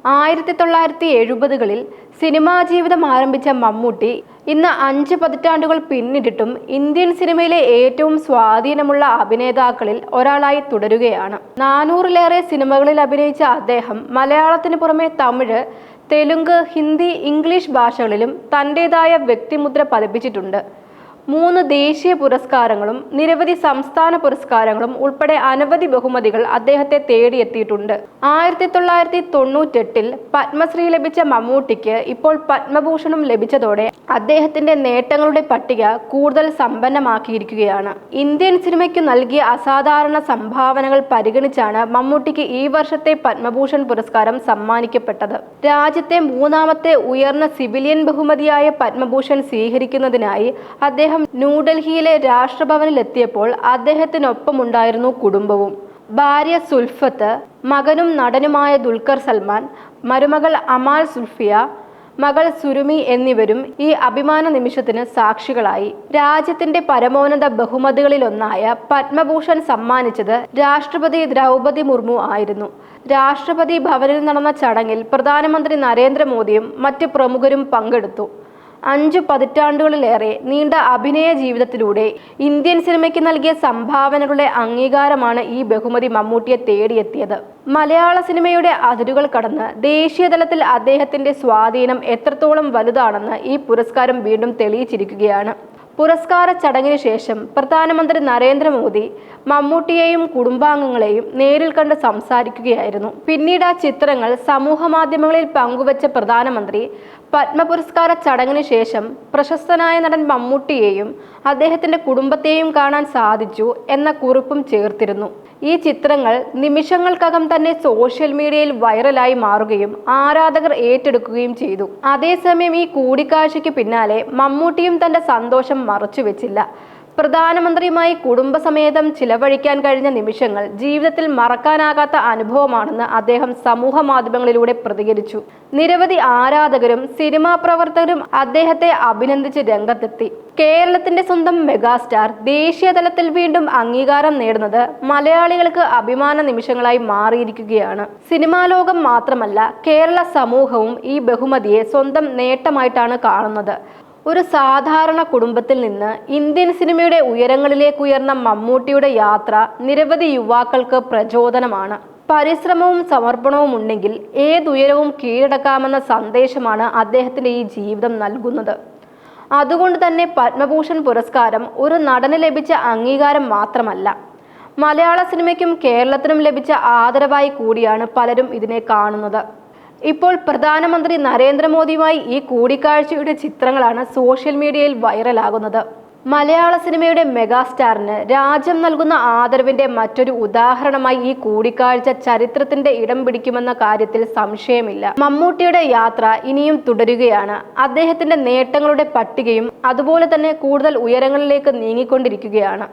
1970-കളിൽ cinema ജീവിതം ആരംഭിച്ച മമ്മൂട്ടി ഇന്ന് 5 പതിറ്റാണ്ടുകൾ പിന്നിട്ടിട്ടും ഇന്ത്യൻ സിനിമയിലെ ഏറ്റവും സ്വാധീനമുള്ള അഭിനേതാക്കളിൽ ഒരാളായി തുടരുകയാണ്. 400-ലേറെ സിനിമകളിൽ അഭിനയിച്ച അദ്ദേഹം മലയാളത്തിന് പുറമെ തമിഴ്, തെലുങ്ക്, ഹിന്ദി, ഇംഗ്ലീഷ് ഭാഷകളിലും തൻ്റെതായ വ്യക്തിമുദ്ര പതിപ്പിച്ചിട്ടുണ്ട്. 3 ദേശീയ പുരസ്കാരങ്ങളും നിരവധി സംസ്ഥാന പുരസ്കാരങ്ങളും ഉൾപ്പെടെ അനവധി ബഹുമതികൾ അദ്ദേഹത്തെ തേടിയെത്തിയിട്ടുണ്ട്. 1998-ൽ പത്മശ്രീ ലഭിച്ച മമ്മൂട്ടിക്ക് ഇപ്പോൾ പത്മഭൂഷണും ലഭിച്ചതോടെ അദ്ദേഹത്തിന്റെ നേട്ടങ്ങളുടെ പട്ടിക കൂടുതൽ സമ്പന്നമാക്കിയിരിക്കുകയാണ്. ഇന്ത്യൻ സിനിമയ്ക്കു നൽകിയ അസാധാരണ സംഭാവനകൾ പരിഗണിച്ചാണ് മമ്മൂട്ടിക്ക് ഈ വർഷത്തെ പത്മഭൂഷൺ പുരസ്കാരം സമ്മാനിക്കപ്പെട്ടത്. രാജ്യത്തെ 3ാമത്തെ ഉയർന്ന സിവിലിയൻ ബഹുമതിയായ പത്മഭൂഷൺ സ്വീകരിക്കുന്നതിനായി അദ്ദേഹം ന്യൂഡൽഹിയിലെ രാഷ്ട്രഭവനിലെത്തിയപ്പോൾ അദ്ദേഹത്തിനൊപ്പമുണ്ടായിരുന്നു കുടുംബവും. ഭാര്യ സുൽഫത്ത്, മകനും നടനുമായ ദുൽഖർ സൽമാൻ, മരുമകൾ അമാൽ സുൽഫിയ, മകൾ സുരുമി എന്നിവരും ഈ അഭിമാന നിമിഷത്തിന് സാക്ഷികളായി. രാജ്യത്തിന്റെ പരമോന്നത ബഹുമതികളിലൊന്നായ പത്മഭൂഷൺ സമ്മാനിച്ചത് രാഷ്ട്രപതി ദ്രൗപദി മുർമു ആയിരുന്നു. രാഷ്ട്രപതി ഭവനിൽ നടന്ന ചടങ്ങിൽ പ്രധാനമന്ത്രി നരേന്ദ്രമോദിയും മറ്റ് പ്രമുഖരും പങ്കെടുത്തു. 5 പതിറ്റാണ്ടുകളിലേറെ നീണ്ട അഭിനയ ജീവിതത്തിലൂടെ ഇന്ത്യൻ സിനിമയ്ക്ക് നൽകിയ സംഭാവനകളുടെ അംഗീകാരമാണ് ഈ ബഹുമതി മമ്മൂട്ടിയെ തേടിയെത്തിയത്. മലയാള സിനിമയുടെ അതിരുകൾ കടന്ന് ദേശീയതലത്തിൽ അദ്ദേഹത്തിന്റെ സ്വാധീനം എത്രത്തോളം വലുതാണെന്ന് ഈ പുരസ്കാരം വീണ്ടും തെളിയിച്ചിരിക്കുകയാണ്. പുരസ്കാര ചടങ്ങിന് ശേഷം പ്രധാനമന്ത്രി നരേന്ദ്രമോദി മമ്മൂട്ടിയെയും കുടുംബാംഗങ്ങളെയും നേരിൽ കണ്ട് സംസാരിക്കുകയായിരുന്നു. പിന്നീട് ആ ചിത്രങ്ങൾ സമൂഹ മാധ്യമങ്ങളിൽ പങ്കുവച്ച പ്രധാനമന്ത്രി പത്മപുരസ്കാര ചടങ്ങിന് ശേഷം പ്രശസ്തനായ നടൻ മമ്മൂട്ടിയെയും അദ്ദേഹത്തിന്റെ കുടുംബത്തെയും കാണാൻ സാധിച്ചു എന്ന കുറിപ്പും ചേർത്തിരുന്നു. ഈ ചിത്രങ്ങൾ നിമിഷങ്ങൾക്കകം തന്നെ സോഷ്യൽ മീഡിയയിൽ വൈറലായി മാറുകയും ആരാധകർ ഏറ്റെടുക്കുകയും ചെയ്തു. അതേസമയം ഈ കൂടിക്കാഴ്ചയ്ക്ക് പിന്നാലെ മമ്മൂട്ടിയും തന്റെ സന്തോഷം മറച്ചുവെച്ചില്ല. പ്രധാനമന്ത്രിയുമായി കുടുംബസമേതം ചിലവഴിക്കാൻ കഴിഞ്ഞ നിമിഷങ്ങൾ ജീവിതത്തിൽ മറക്കാനാകാത്ത അനുഭവമാണെന്ന് അദ്ദേഹം സമൂഹ മാധ്യമങ്ങളിലൂടെ പ്രതികരിച്ചു. നിരവധി ആരാധകരും സിനിമാ പ്രവർത്തകരും അദ്ദേഹത്തെ അഭിനന്ദിച്ച് രംഗത്തെത്തി. കേരളത്തിന്റെ സ്വന്തം മെഗാസ്റ്റാർ ദേശീയതലത്തിൽ വീണ്ടും അംഗീകാരം നേടുന്നത് മലയാളികൾക്ക് അഭിമാന നിമിഷങ്ങളായി മാറിയിരിക്കുകയാണ്. സിനിമാ ലോകം മാത്രമല്ല, കേരള സമൂഹവും ഈ ബഹുമതിയെ സ്വന്തം നേട്ടമായിട്ടാണ് കാണുന്നത്. ഒരു സാധാരണ കുടുംബത്തിൽ നിന്ന് ഇന്ത്യൻ സിനിമയുടെ ഉയരങ്ങളിലേക്ക് ഉയർന്ന മമ്മൂട്ടിയുടെ യാത്ര നിരവധി യുവാക്കൾക്ക് പ്രചോദനമാണ്. പരിശ്രമവും സമർപ്പണവും ഉണ്ടെങ്കിൽ ഏതുയരവും കീഴടക്കാമെന്ന സന്ദേശമാണ് അദ്ദേഹത്തിന്റെ ഈ ജീവിതം നൽകുന്നത്. അതുകൊണ്ട് തന്നെ പത്മഭൂഷൺ പുരസ്കാരം ഒരു നടന് ലഭിച്ച അംഗീകാരം മാത്രമല്ല, മലയാള സിനിമയ്ക്കും കേരളത്തിനും ലഭിച്ച ആദരവായി കൂടിയാണ് പലരും ഇതിനെ കാണുന്നത്. ഇപ്പോൾ പ്രധാനമന്ത്രി നരേന്ദ്രമോദിയുമായി ഈ കൂടിക്കാഴ്ചയുടെ ചിത്രങ്ങളാണ് സോഷ്യൽ മീഡിയയിൽ വൈറലാകുന്നത്. മലയാള സിനിമയുടെ മെഗാസ്റ്റാറിന് രാജ്യം നൽകുന്ന ആദരവിന്റെ മറ്റൊരു ഉദാഹരണമായി ഈ കൂടിക്കാഴ്ച ചരിത്രത്തിന്റെ ഇടം പിടിക്കുമെന്ന കാര്യത്തിൽ സംശയമില്ല. മമ്മൂട്ടിയുടെ യാത്ര ഇനിയും തുടരുകയാണ്. അദ്ദേഹത്തിന്റെ നേട്ടങ്ങളുടെ പട്ടികയും അതുപോലെ തന്നെ കൂടുതൽ ഉയരങ്ങളിലേക്ക് നീങ്ങിക്കൊണ്ടിരിക്കുകയാണ്.